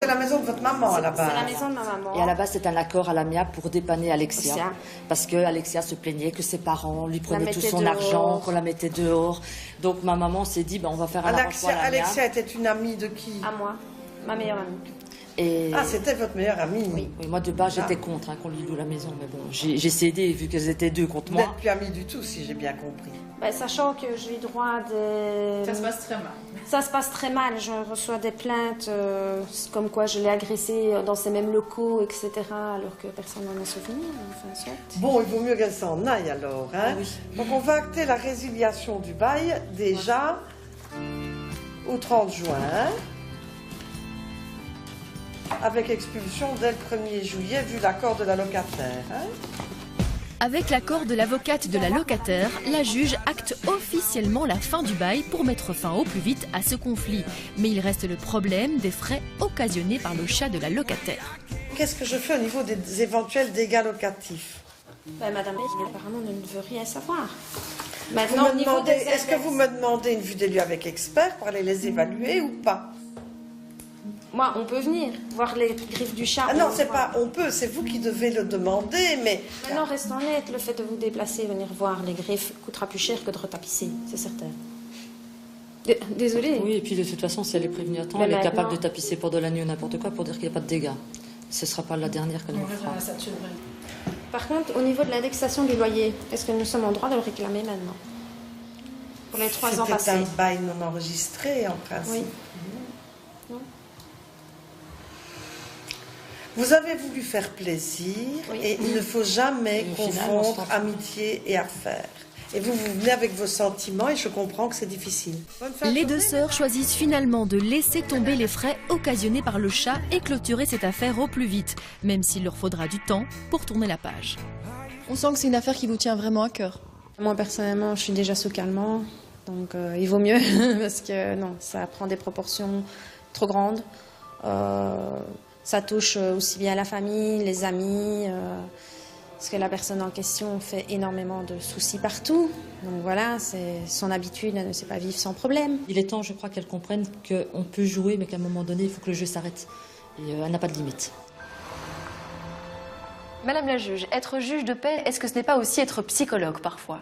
C'est la maison de votre maman, à la base. C'est la maison de ma maman. Et à la base, c'est un accord à l'amiable pour dépanner Alexia. Parce que Alexia se plaignait que ses parents lui prenaient tout son argent, qu'on la mettait dehors. Donc ma maman s'est dit, on va faire un arrangement à l'amiable. Alexia était une amie de qui? À moi, ma meilleure amie. Et... Ah, c'était votre meilleure amie? Oui, moi de base j'étais contre qu'on lui loue la maison, mais bon, j'ai cédé vu qu'elles étaient deux contre moi. Vous n'êtes plus amie du tout, si j'ai bien compris. Sachant que j'ai droit de... Ça se passe très mal. Ça se passe très mal, je reçois des plaintes comme quoi je l'ai agressée dans ces mêmes locaux, etc. Alors que personne n'en a souvenir, enfin, soit. Bon, il vaut mieux qu'elle s'en aille alors, hein? Oui. Donc on va acter la résiliation du bail déjà au 30 juin. Avec expulsion dès le 1er juillet, vu l'accord de la locataire. Hein? Avec l'accord de l'avocate de la locataire, la juge acte officiellement la fin du bail pour mettre fin au plus vite à ce conflit. Mais il reste le problème des frais occasionnés par le chat de la locataire. Qu'est-ce que je fais au niveau des éventuels dégâts locatifs? Madame, apparemment, ne veut rien savoir. Est-ce que vous me demandez une vue des lieux avec expert pour aller les évaluer ou pas? Moi, on peut venir voir les griffes du chat. Ah non, c'est pas on peut, c'est vous qui devez le demander, mais... Maintenant, restons honnêtes, le fait de vous déplacer, venir voir les griffes coûtera plus cher que de retapisser, c'est certain. Désolée. Oui, et puis de toute façon, si elle est prévenue à temps, Mais elle est maintenant... capable de tapisser pour de la nuit ou n'importe quoi pour dire qu'il n'y a pas de dégâts. Ce ne sera pas la dernière qu'elle nous fera. Par contre, au niveau de l'indexation du loyer, est-ce que nous sommes en droit de le réclamer maintenant? Pour les 3 ans passés. C'est un bail non enregistré, en principe. Oui. Vous avez voulu faire plaisir, et il ne faut jamais confondre amitié et affaires. Et vous venez avec vos sentiments et je comprends que c'est difficile. Les deux sœurs choisissent finalement de laisser tomber les frais occasionnés par le chat et clôturer cette affaire au plus vite, même s'il leur faudra du temps pour tourner la page. On sent que c'est une affaire qui vous tient vraiment à cœur. Moi, personnellement, je suis déjà sous calmant, donc il vaut mieux, parce que non, ça prend des proportions trop grandes. Ça touche aussi bien la famille, les amis, parce que la personne en question fait énormément de soucis partout. Donc voilà, c'est son habitude, elle ne sait pas vivre sans problème. Il est temps, je crois, qu'elle comprenne qu'on peut jouer, mais qu'à un moment donné, il faut que le jeu s'arrête. Et elle n'a pas de limite. Madame la juge, être juge de paix, est-ce que ce n'est pas aussi être psychologue parfois?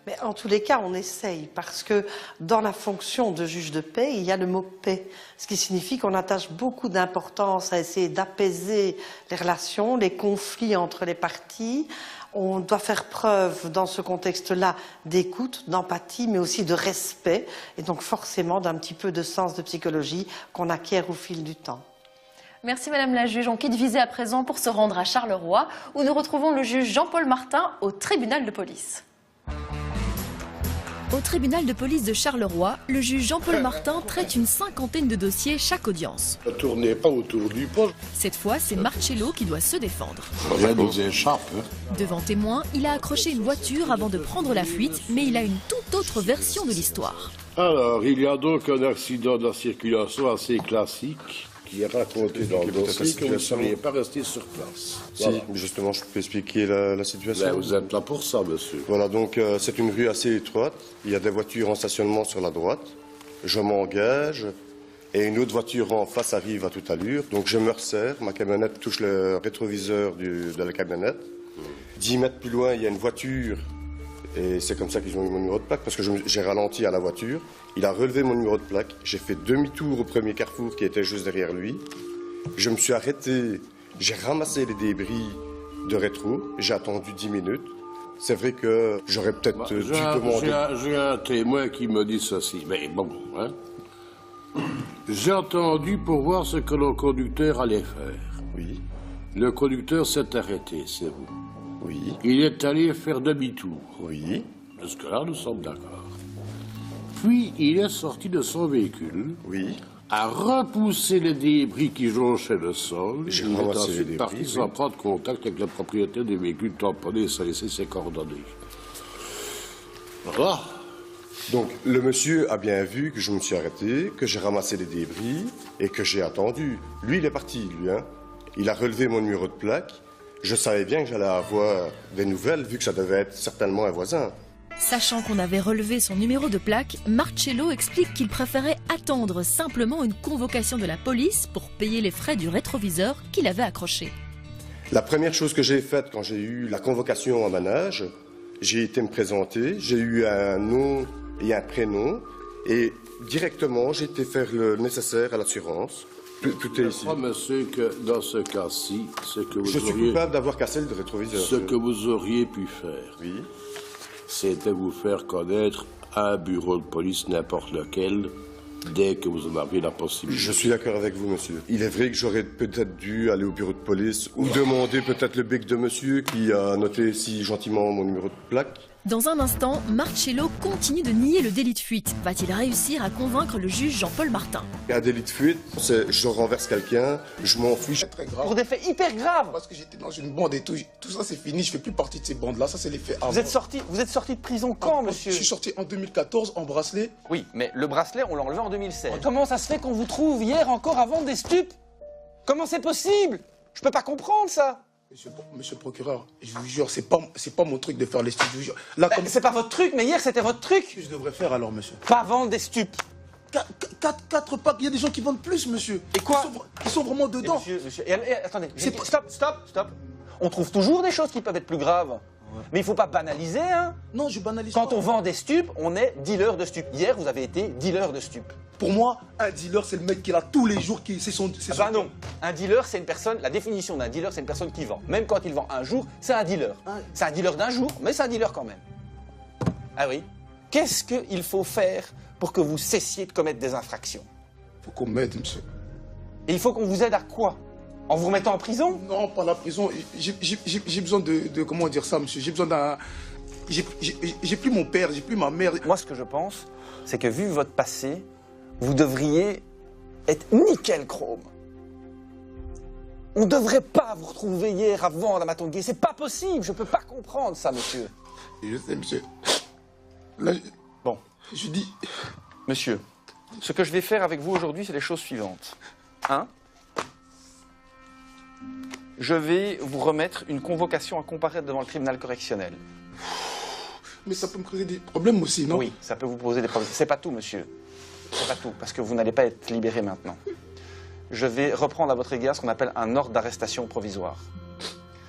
Mais en tous les cas, on essaye, parce que dans la fonction de juge de paix, il y a le mot paix, ce qui signifie qu'on attache beaucoup d'importance à essayer d'apaiser les relations, les conflits entre les parties. On doit faire preuve dans ce contexte-là d'écoute, d'empathie, mais aussi de respect, et donc forcément d'un petit peu de sens de psychologie qu'on acquiert au fil du temps. Merci Madame la juge. On quitte Visé à présent pour se rendre à Charleroi, où nous retrouvons le juge Jean-Paul Martin au tribunal de police. Au tribunal de police de Charleroi, le juge Jean-Paul Martin traite une cinquantaine de dossiers chaque audience. Ne tournez pas autour du pot. Cette fois, c'est Marcello qui doit se défendre. Rien nous échappe. Devant témoin, il a accroché une voiture avant de prendre la fuite, mais il a une toute autre version de l'histoire. Alors, il y a donc un accident de la circulation assez classique qui est raconté dans le dossier que vous ne seriez pas resté sur place. Voilà. Si, justement, je peux expliquer la situation. Ben, vous êtes là pour ça, monsieur. Voilà, donc c'est une rue assez étroite. Il y a des voitures en stationnement sur la droite. Je m'engage et une autre voiture en face arrive à toute allure. Donc je me resserre, ma camionnette touche le rétroviseur de la camionnette. 10 mètres plus loin, il y a une voiture. Et c'est comme ça qu'ils ont eu mon numéro de plaque, parce que j'ai ralenti à la voiture. Il a relevé mon numéro de plaque. J'ai fait demi-tour au premier carrefour qui était juste derrière lui. Je me suis arrêté. J'ai ramassé les débris de rétro. J'ai attendu 10 minutes. C'est vrai que j'aurais peut-être dû demander... J'ai un témoin qui me dit ceci. Mais bon, hein. J'ai entendu pour voir ce que le conducteur allait faire. Oui. Le conducteur s'est arrêté, c'est vous. Oui. Il est allé faire demi-tour. Oui. Jusque-là, nous sommes d'accord. Puis, il est sorti de son véhicule. Oui. A repoussé les débris qui jonchaient le sol. J'ai il est ramassé les ensuite débris, parti sans prendre contact avec le propriétaire du véhicule tamponné et sans laisser ses coordonnées. Voilà. Donc, le monsieur a bien vu que je me suis arrêté, que j'ai ramassé les débris et que j'ai attendu. Lui, il est parti, lui, hein. Il a relevé mon numéro de plaque. Je savais bien que j'allais avoir des nouvelles, vu que ça devait être certainement un voisin. Sachant qu'on avait relevé son numéro de plaque, Marcello explique qu'il préférait attendre simplement une convocation de la police pour payer les frais du rétroviseur qu'il avait accroché. La première chose que j'ai faite quand j'ai eu la convocation en manège, j'ai été me présenter, j'ai eu un nom et un prénom, et directement j'ai été faire le nécessaire à l'assurance. Tout est ici. Je crois, monsieur, que dans ce cas-ci, ce que vous Je suis coupable d'avoir cassé le rétroviseur. Ce que vous auriez pu faire, oui, c'était vous faire connaître à un bureau de police, n'importe lequel, dès que vous en aviez la possibilité. Je suis d'accord avec vous, monsieur. Il est vrai que j'aurais peut-être dû aller au bureau de police ou demander peut-être le bec de monsieur qui a noté si gentiment mon numéro de plaque. Dans un instant, Marcello continue de nier le délit de fuite. Va-t-il réussir à convaincre le juge Jean-Paul Martin? Un délit de fuite, c'est je renverse quelqu'un, je m'enfuis. C'est très grave. Pour des faits hyper graves. Parce que j'étais dans une bande et tout ça c'est fini, je fais plus partie de ces bandes-là, ça c'est les faits avant. Vous êtes sorti de prison quand, monsieur? Je suis sorti en 2014 en bracelet. Oui, mais le bracelet, on l'a enlevé en 2016. Comment ça se fait qu'on vous trouve hier encore à vendre des stupes? Comment c'est possible? Je peux pas comprendre ça. Monsieur le procureur, je vous jure, c'est pas mon truc de faire les stupes, je vous jure. Là, comme... C'est pas votre truc, mais hier c'était votre truc. Qu'est-ce que je devrais faire alors, monsieur? Pas vendre des stupes. 4 packs, il y a des gens qui vendent plus, monsieur. Et quoi? Ils sont vraiment dedans. Monsieur, attendez, stop. On trouve toujours des choses qui peuvent être plus graves. Ouais. Mais il faut pas banaliser, hein. Non, je banalise pas. Quand on vend des stupes, on est dealer de stupes. Hier, vous avez été dealer de stupes. Pour moi, un dealer, c'est le mec qui est là tous les jours, c'est son... non, un dealer, c'est une personne, la définition d'un dealer, c'est une personne qui vend. Même quand il vend un jour, c'est un dealer. C'est un dealer d'un jour, mais c'est un dealer quand même. Ah oui. Qu'est-ce qu'il faut faire pour que vous cessiez de commettre des infractions? Il faut qu'on m'aide, monsieur. Et il faut qu'on vous aide à quoi? En vous remettant en prison? Non, pas la prison. J'ai besoin de... Comment dire ça, monsieur? J'ai besoin d'un... J'ai plus mon père, j'ai plus ma mère. Moi, ce que je pense, c'est que vu votre passé, vous devriez être nickel chrome. On ne devrait pas vous retrouver hier avant à Matongué. C'est pas possible. Je peux pas comprendre ça, monsieur. Je sais, monsieur. Là, bon. Je dis... Monsieur, ce que je vais faire avec vous aujourd'hui, c'est les choses suivantes. 1. Je vais vous remettre une convocation à comparaître devant le tribunal correctionnel. Mais ça peut me causer des problèmes aussi, non? Oui, ça peut vous poser des problèmes. C'est pas tout, monsieur. C'est pas tout, parce que vous n'allez pas être libéré maintenant. Je vais reprendre à votre égard ce qu'on appelle un ordre d'arrestation provisoire,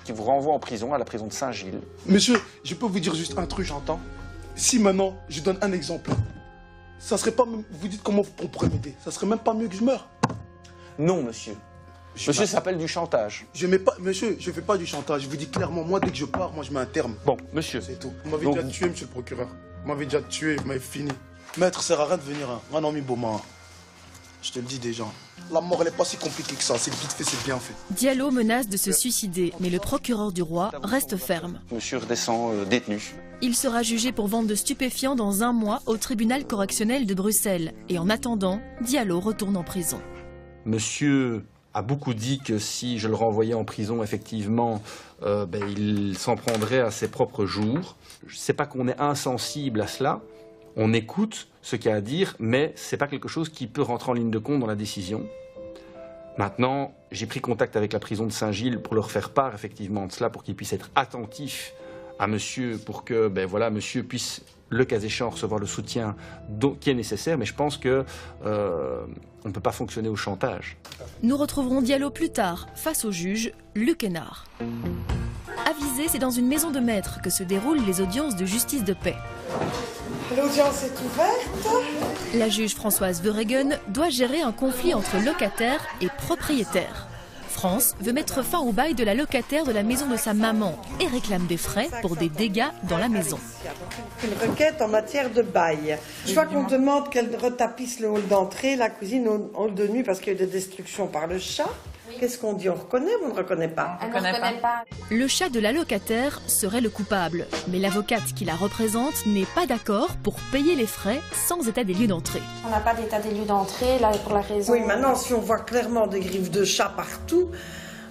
qui vous renvoie en prison, à la prison de Saint-Gilles. Monsieur, je peux vous dire juste un truc. J'entends. Si maintenant, je donne un exemple, ça serait pas... Vous dites comment on pourrait m'aider? Ça serait même pas mieux que je meure? Non, monsieur. Monsieur, ça s'appelle du chantage. Monsieur, je fais pas du chantage. Je vous dis clairement, moi, dès que je pars, moi, je mets un terme. Bon, monsieur. C'est tout. Vous m'avez déjà tué, monsieur le procureur. Vous m'avez déjà tué, vous m'avez fini. Maître, ça sert à rien de venir. Un ami Beaumont. Je te le dis déjà. La mort, elle n'est pas si compliquée que ça. C'est vite fait, c'est bien fait. Diallo menace de se suicider, mais le procureur du roi reste ferme. Monsieur redescend détenu. Il sera jugé pour vente de stupéfiants dans 1 mois au tribunal correctionnel de Bruxelles. Et en attendant, Diallo retourne en prison. Monsieur a beaucoup dit que si je le renvoyais en prison, effectivement, il s'en prendrait à ses propres jours. Je ne sais pas qu'on est insensible à cela. On écoute ce qu'il y a à dire, mais ce n'est pas quelque chose qui peut rentrer en ligne de compte dans la décision. Maintenant, j'ai pris contact avec la prison de Saint-Gilles pour leur faire part effectivement de cela, pour qu'ils puissent être attentifs à monsieur, pour que monsieur puisse, le cas échéant, recevoir le soutien qui est nécessaire. Mais je pense que on ne peut pas fonctionner au chantage. Nous retrouverons Diallo plus tard, face au juge Luc Hénard. Avisé, c'est dans une maison de maître que se déroulent les audiences de justice de paix. L'audience est ouverte. La juge Françoise Verhegen doit gérer un conflit entre locataires et propriétaires. France veut mettre fin au bail de la locataire de la maison de sa maman et réclame des frais pour des dégâts dans la maison. Une requête en matière de bail. Je vois qu'on demande qu'elle retapisse le hall d'entrée, la cuisine, le hall de nuit parce qu'il y a eu des destructions par le chat. Qu'est-ce qu'on dit? On reconnaît ou on ne reconnaît pas? Elle ne reconnaît pas. Le chat de la locataire serait le coupable, mais l'avocate qui la représente n'est pas d'accord pour payer les frais sans état des lieux d'entrée. On n'a pas d'état des lieux d'entrée, là, pour la raison... Oui, maintenant, si on voit clairement des griffes de chat partout...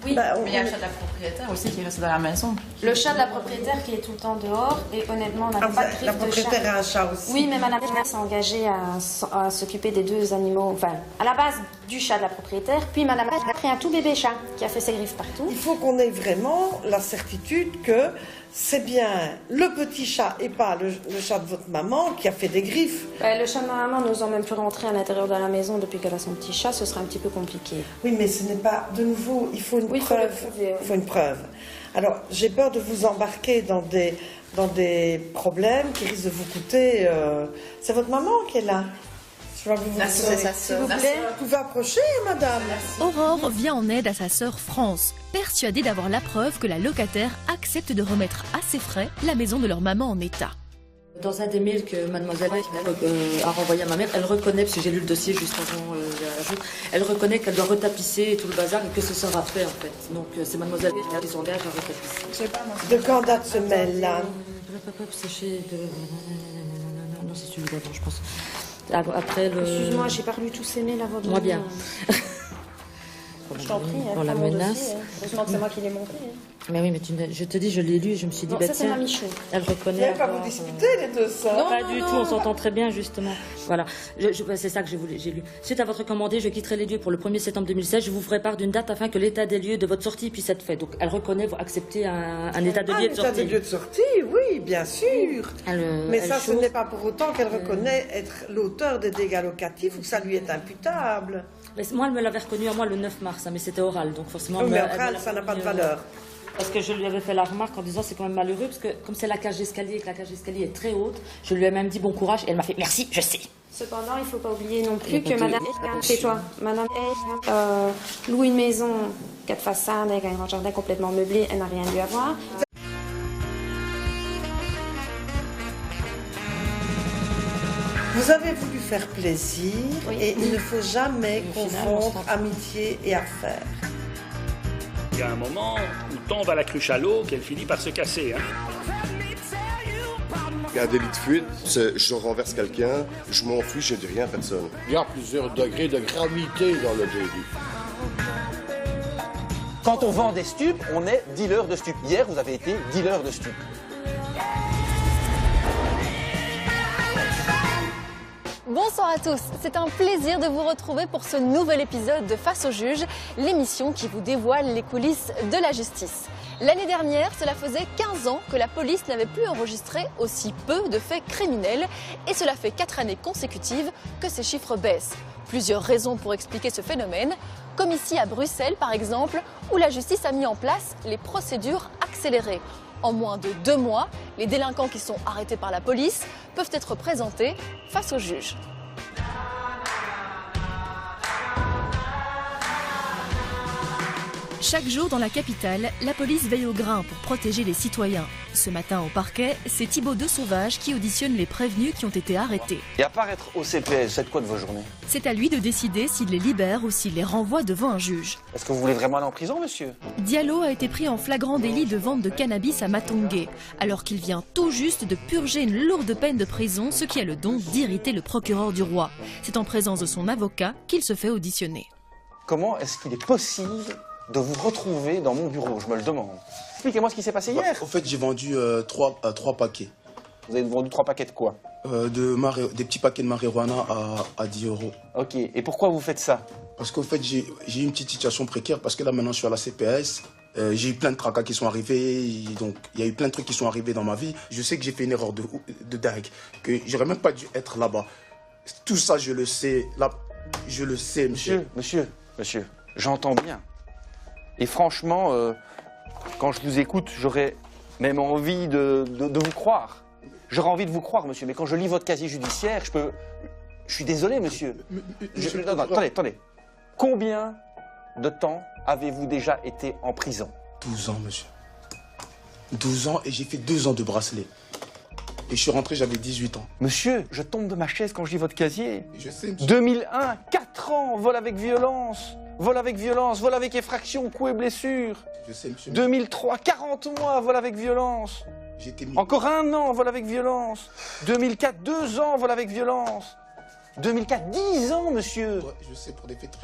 Oui, mais il y a le chat de la propriétaire aussi qui reste dans la maison. Le chat de la propriétaire qui est tout le temps dehors, et honnêtement, on n'a pas de griffes de chat. La propriétaire a un chat aussi. Oui, mais madame s'est engagée à s'occuper des 2 animaux, enfin, à la base du chat de la propriétaire, puis madame a pris un tout bébé chat qui a fait ses griffes partout. Il faut qu'on ait vraiment la certitude que c'est bien le petit chat et pas le chat de votre maman qui a fait des griffes. Le chat de ma maman n'osant même plus rentrer à l'intérieur de la maison depuis qu'elle a son petit chat, ce sera un petit peu compliqué. Oui, mais ce n'est pas... De nouveau, il faut une preuve. Il faut une preuve. Alors, j'ai peur de vous embarquer dans des problèmes qui risquent de vous coûter... C'est votre maman qui est là. Je vais vous s'il vous plaît. Vous pouvez approcher, madame. Aurore vient en aide à sa sœur France, persuadée d'avoir la preuve que la locataire accepte de remettre à ses frais la maison de leur maman en état. Dans un des mails que mademoiselle a renvoyé à ma mère, elle reconnaît, parce que j'ai lu le dossier juste avant elle reconnaît qu'elle doit retapisser et tout le bazar et que ce sera fait en fait. Donc c'est mademoiselle qui s'engage à retapisser. De quand date ce mail-là? Non, c'est celui d'avant, je pense. Après le... Excuse-moi, j'ai pas lu tous ces mails avant de... Moi bien. Je t'en prie, pour la menace. Heureusement que c'est moi qui l'ai monté. Mais oui, mais je te dis, je l'ai lu et je me suis dit, ça c'est ma Michaud. Elle reconnaît. Vous n'allez pas vous disputer les deux sœurs? Non, pas du tout, on s'entend très bien justement. Voilà, c'est ça que j'ai lu. Suite à votre commandé, je quitterai les lieux pour le 1er septembre 2016. Je vous ferai part d'une date afin que l'état des lieux de votre sortie puisse être fait. Donc elle reconnaît, vous acceptez un état de lieu de sortie. Un état de lieu de sortie, oui, bien sûr. Mais ça, ce n'est pas pour autant qu'elle reconnaît être l'auteur des dégâts locatifs ou que ça lui est imputable. Mais moi, elle me l'avait reconnu à moi le 9 mars, mais c'était oral, donc forcément... Oui, mais oral, ça n'a pas de valeur. Parce que je lui avais fait la remarque en disant c'est quand même malheureux, parce que comme c'est la cage d'escalier et que la cage d'escalier est très haute, je lui ai même dit bon courage et elle m'a fait merci, je sais. Cependant, il ne faut pas oublier non plus que madame... Tais-toi. Madame loue une maison 4 façades avec un grand jardin complètement meublé, elle n'a rien dû avoir. Vous avez voulu faire plaisir et il ne faut jamais confondre amitié et affaire. Il y a un moment où tombe à la cruche à l'eau qu'elle finit par se casser. Il y a un délit de fuite, c'est je renverse quelqu'un, je m'enfuis, je ne dis rien à personne. Il y a plusieurs degrés de gravité dans le délit. Quand on vend des stupes, on est dealer de stupes. Hier, vous avez été dealer de stupes. Bonsoir à tous, c'est un plaisir de vous retrouver pour ce nouvel épisode de Face au juge, l'émission qui vous dévoile les coulisses de la justice. L'année dernière, cela faisait 15 ans que la police n'avait plus enregistré aussi peu de faits criminels et cela fait 4 années consécutives que ces chiffres baissent. Plusieurs raisons pour expliquer ce phénomène, comme ici à Bruxelles par exemple, où la justice a mis en place les procédures accélérées. En moins de 2 mois, les délinquants qui sont arrêtés par la police peuvent être présentés face au juge. Chaque jour dans la capitale, la police veille au grain pour protéger les citoyens. Ce matin au parquet, c'est Thibaut de Sauvage qui auditionne les prévenus qui ont été arrêtés. Et à part être au CPS, faites quoi de vos journées? C'est à lui de décider s'il les libère ou s'il les renvoie devant un juge. Est-ce que vous voulez vraiment aller en prison, monsieur? Diallo a été pris en flagrant délit de vente de cannabis à Matongué, alors qu'il vient tout juste de purger une lourde peine de prison, ce qui a le don d'irriter le procureur du roi. C'est en présence de son avocat qu'il se fait auditionner. Comment est-ce qu'il est possible de vous retrouver dans mon bureau? Je me le demande. Expliquez-moi ce qui s'est passé hier. En fait, j'ai vendu 3 paquets. Vous avez vendu 3 paquets de quoi? Des petits paquets de marijuana à 10 €. Ok, et pourquoi vous faites ça? Parce qu'en fait, j'ai une petite situation précaire, parce que là, maintenant, je suis à la CPS. J'ai eu plein de tracas qui sont arrivés, donc il y a eu plein de trucs qui sont arrivés dans ma vie. Je sais que j'ai fait une erreur de dingue, que j'aurais même pas dû être là-bas. Tout ça, je le sais. Là, je le sais, monsieur. Monsieur, j'entends bien. Et franchement, quand je vous écoute, j'aurais même envie de vous croire. J'aurais envie de vous croire, monsieur, mais quand je lis votre casier judiciaire, je suis désolé, monsieur. Attendez. Combien de temps avez-vous déjà été en prison? 12 ans, monsieur. 12 ans, et j'ai fait 2 ans de bracelet. Et je suis rentré, j'avais 18 ans. Monsieur, je tombe de ma chaise quand je lis votre casier. Je sais, monsieur. 2001, 4 ans, vol avec violence. Vol avec violence, vol avec effraction, coups et blessures. Je sais, monsieur. 2003, 40 mois, vol avec violence. Encore 1 an, vol avec violence. 2004, 2 ans, vol avec violence. 2004, 10 ans, monsieur. Ouais, je sais, pour des faits